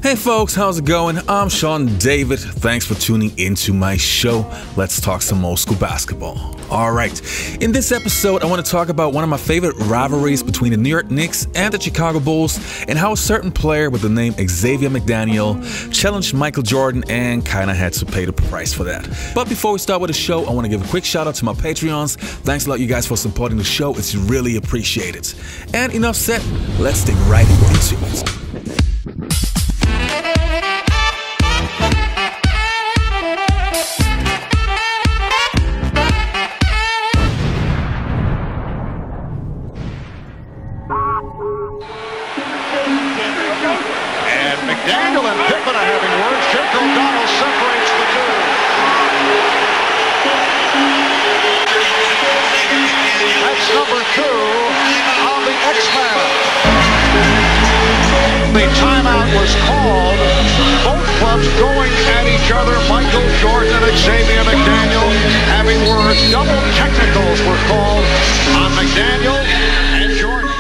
Hey folks, how's it going? I'm Sean David. Thanks for tuning into my show. Let's talk some old school basketball. Alright, in this episode I want to talk about one of my favorite rivalries between the New York Knicks and the Chicago Bulls and how a certain player with the name Xavier McDaniel challenged Michael Jordan and kinda had to pay the price for that. But before we start with the show, I want to give a quick shout out to my Patreons. Thanks a lot you guys for supporting the show. It's really appreciated. And enough said, let's dig right into it. McDaniel and Pippen are having words. Kirk O'Donnell separates the two. That's number 2 on the X-Man. The timeout was called. Both clubs going at each other. Michael Jordan and Xavier McDaniel having words. Double technicals were called on McDaniel and Jordan.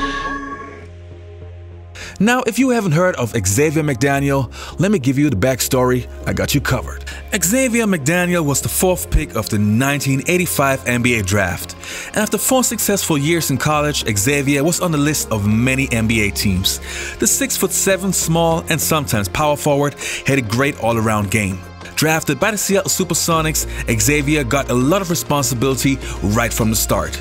Now, if you haven't heard of Xavier McDaniel, let me give you the backstory. I got you covered. Xavier McDaniel was the 4th pick of the 1985 NBA draft. And after 4 successful years in college, Xavier was on the list of many NBA teams. The 6'7" small and sometimes power forward had a great all-around game. Drafted by the Seattle Supersonics, Xavier got a lot of responsibility right from the start.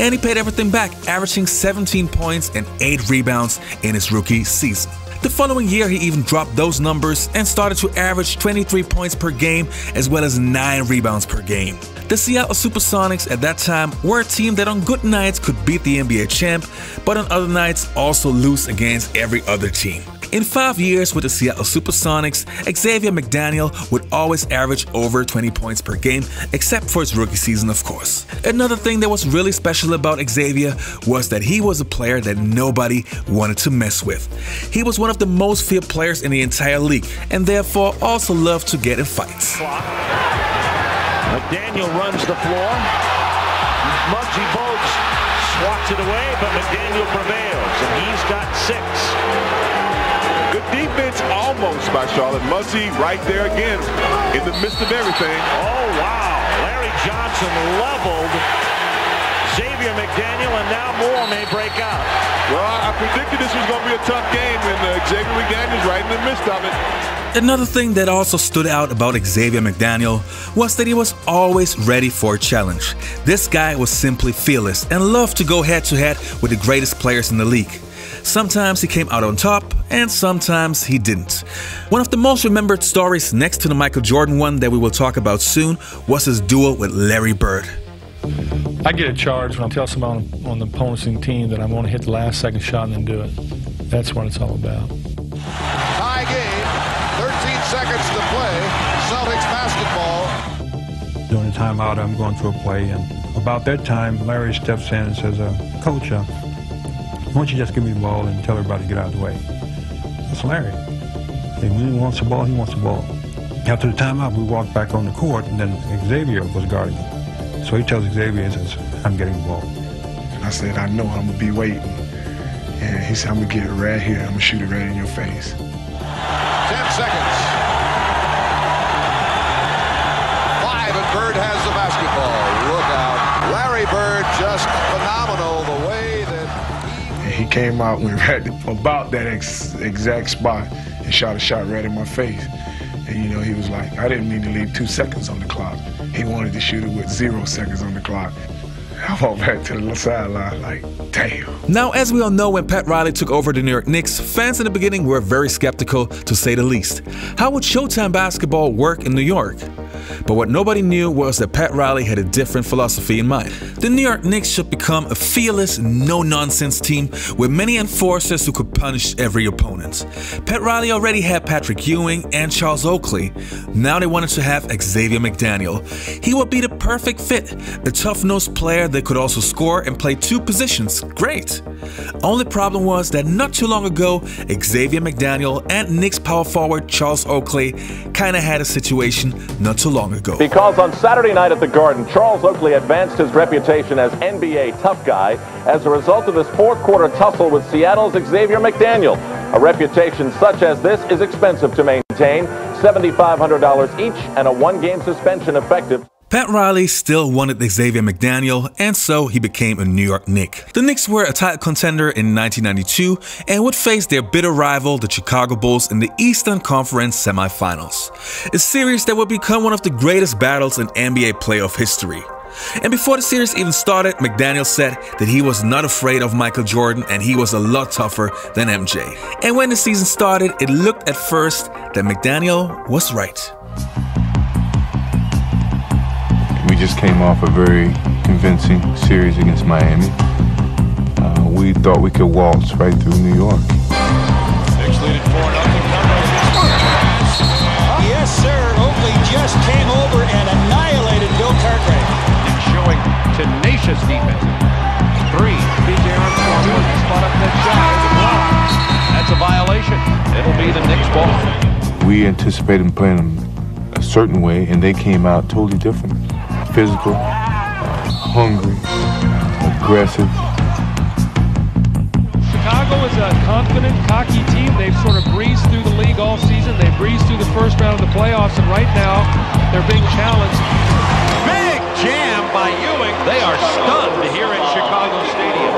And he paid everything back, averaging 17 points and 8 rebounds in his rookie season. The following year, he even dropped those numbers and started to average 23 points per game as well as 9 rebounds per game. The Seattle Supersonics at that time were a team that on good nights could beat the NBA champ, but on other nights also lose against every other team. In 5 years with the Seattle Supersonics, Xavier McDaniel would always average over 20 points per game, except for his rookie season, of course. Another thing that was really special about Xavier was that he was a player that nobody wanted to mess with. He was one of the most feared players in the entire league, and therefore also loved to get in fights. McDaniel runs the floor. Muggsy Bogues swats it away, but McDaniel prevails, and he's got 6. Good defense almost by Charlotte. Muggsy right there again in the midst of everything. Oh, wow. Larry Johnson leveled Xavier McDaniel, and now more may break out. Well, I predicted this was going to be a tough game, and Xavier McDaniel's right in the midst of it. Another thing that also stood out about Xavier McDaniel was that he was always ready for a challenge. This guy was simply fearless and loved to go head-to-head with the greatest players in the league. Sometimes he came out on top, and sometimes he didn't. One of the most remembered stories next to the Michael Jordan one that we will talk about soon was his duel with Larry Bird. I get a charge when I tell somebody on the opposing team that I'm going to hit the last second shot and then do it. That's what it's all about. Tie game, 13 seconds to play, Celtics basketball. During the timeout, I'm going through a play, and about that time, Larry steps in and says, Coach, why don't you just give me the ball and tell everybody to get out of the way? That's Larry. And when he wants the ball, he wants the ball. After the timeout, we walked back on the court, and then Xavier was guarding him. So he tells Xavier, he says, I'm getting the ball. And I said, I know I'm going to be waiting. And he said, I'm going to get it right here. I'm going to shoot it right in your face. 10 seconds. 5, and Bird has the basketball. Look out. Larry Bird, just phenomenal the way that he came out and right about that exact spot and shot a shot right in my face. And, you know, he was like, I didn't mean to leave 2 seconds on the clock. He wanted to shoot it with 0 seconds on the clock. I walked back to the sideline like, damn. Now, as we all know, when Pat Riley took over the New York Knicks, fans in the beginning were very skeptical, to say the least. How would Showtime basketball work in New York? But what nobody knew was that Pat Riley had a different philosophy in mind. The New York Knicks should become a fearless, no-nonsense team with many enforcers who could punish every opponent. Pat Riley already had Patrick Ewing and Charles Oakley. Now they wanted to have Xavier McDaniel. He would be the perfect fit, a tough-nosed player that could also score and play 2 positions. Great! Only problem was that not too long ago, Xavier McDaniel and Knicks power forward Charles Oakley kinda had a situation not too long ago. Because on Saturday night at the Garden, Charles Oakley advanced his reputation as NBA tough guy as a result of his fourth quarter tussle with Seattle's Xavier McDaniel. A reputation such as this is expensive to maintain, $7,500 each and a one-game suspension effective. Pat Riley still wanted Xavier McDaniel, and so he became a New York Knick. The Knicks were a title contender in 1992 and would face their bitter rival, the Chicago Bulls, in the Eastern Conference semifinals. A series that would become one of the greatest battles in NBA playoff history. And before the series even started, McDaniel said that he was not afraid of Michael Jordan and he was a lot tougher than MJ. And when the season started, it looked at first that McDaniel was right. We just came off a very convincing series against Miami. We thought we could waltz right through New York. Knicks leading 4-0. Yes, sir. Oakley just came over and annihilated Bill Cartwright. Showing tenacious defense. 3. B.J. Armstrong spot up that shot. It's a block. That's a violation. It'll be the Knicks' ball. We anticipated playing them a certain way, and they came out totally different. Physical, hungry, aggressive. Chicago is a confident, cocky team. They've sort of breezed through the league all season. They breezed through the first round of the playoffs, and right now they're being challenged. Big jam by Ewing. They are stunned here at Chicago Stadium.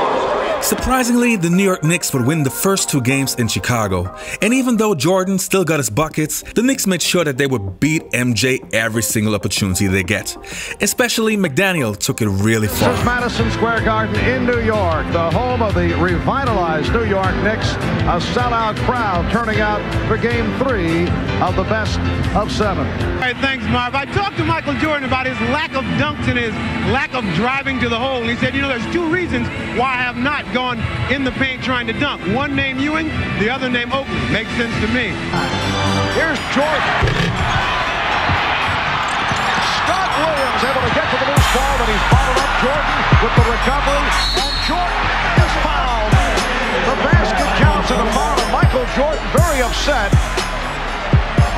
Surprisingly, the New York Knicks would win the first 2 games in Chicago. And even though Jordan still got his buckets, the Knicks made sure that they would beat MJ every single opportunity they get. Especially McDaniel took it really far. This is Madison Square Garden in New York, the home of the revitalized New York Knicks. A sellout crowd turning out for Game 3 of the best of 7. All right, thanks, Marv. I talked to Michael Jordan about his lack of dunks and his lack of driving to the hole. And he said, you know, there's 2 reasons why I have not gone in the paint trying to dunk. One named Ewing, the other named Oakley. Makes sense to me. Here's Jordan. Scott Williams able to get to the loose ball, but he's followed up Jordan with the recovery. And Jordan is fouled. The basket counts and a foul. And Michael Jordan very upset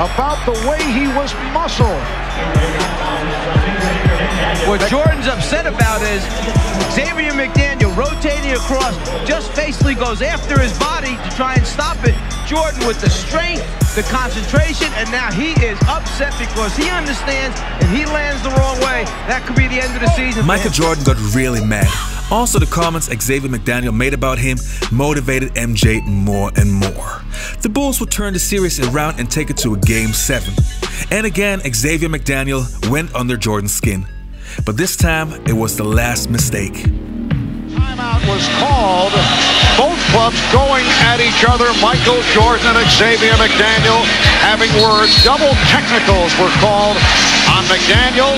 about the way he was muscled. What Jordan's upset about is Xavier McDaniel rotating across, just basically goes after his body to try and stop it. Jordan with the strength, the concentration, and now he is upset because he understands if he lands the wrong way, that could be the end of the season. Michael Jordan got really mad. Also, the comments Xavier McDaniel made about him motivated MJ more and more. The Bulls would turn the series around and take it to a Game 7. And again, Xavier McDaniel went under Jordan's skin. But this time, it was the last mistake. Timeout was called. Both clubs going at each other. Michael Jordan and Xavier McDaniel having words. Double technicals were called on McDaniel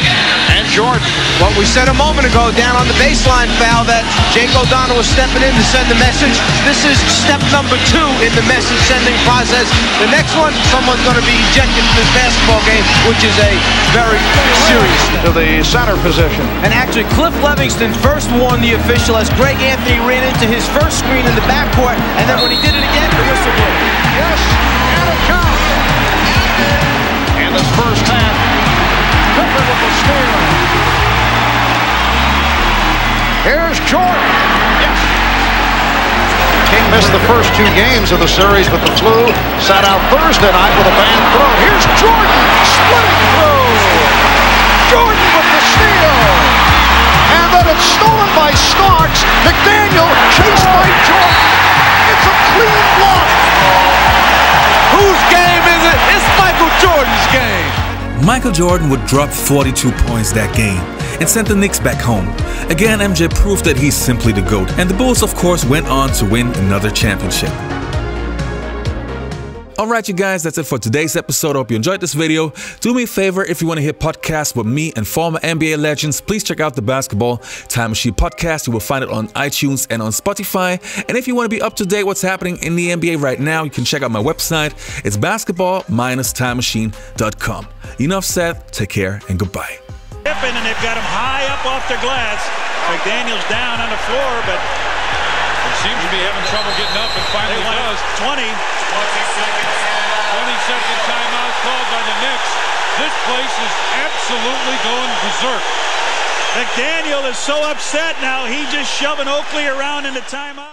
and Jordan. What we said a moment ago down on the baseline foul that Jake O'Donnell was stepping in to send the message. This is step number 2 in the message sending process. The next one, someone's going to be ejected from this basketball game, which is a very serious step. To the center position. And actually, Cliff Levingston first warned the official as Greg Anthony ran into his first screen in the backcourt, and then when he did it again, the whistle blew. Yes, and a count. In this first half, Clifford with the steal. Here's Jordan. Yes. King missed the first 2 games of the series with the flu. Sat out Thursday night with a bad throat. Here's Jordan splitting through. Jordan with the steal. And then it's stolen by Starks. McDaniel chased by Jordan. It's a clean block. Whose game is it? It's Michael Jordan's game. Michael Jordan would drop 42 points that game and sent the Knicks back home. Again, MJ proved that he's simply the GOAT, and the Bulls, of course, went on to win another championship. Alright you guys, that's it for today's episode. I hope you enjoyed this video. Do me a favor, if you want to hear podcasts with me and former NBA legends, please check out the Basketball Time Machine podcast. You will find it on iTunes and on Spotify. And if you want to be up to date what's happening in the NBA right now, you can check out my website. It's basketball-timemachine.com. Enough said, take care and goodbye. And they've got him high up off the glass. McDaniel's down on the floor, but he seems to be having trouble getting up, and finally does. 20-second timeout called by the Knicks. This place is absolutely going berserk. McDaniel is so upset now, he's just shoving Oakley around in the timeout.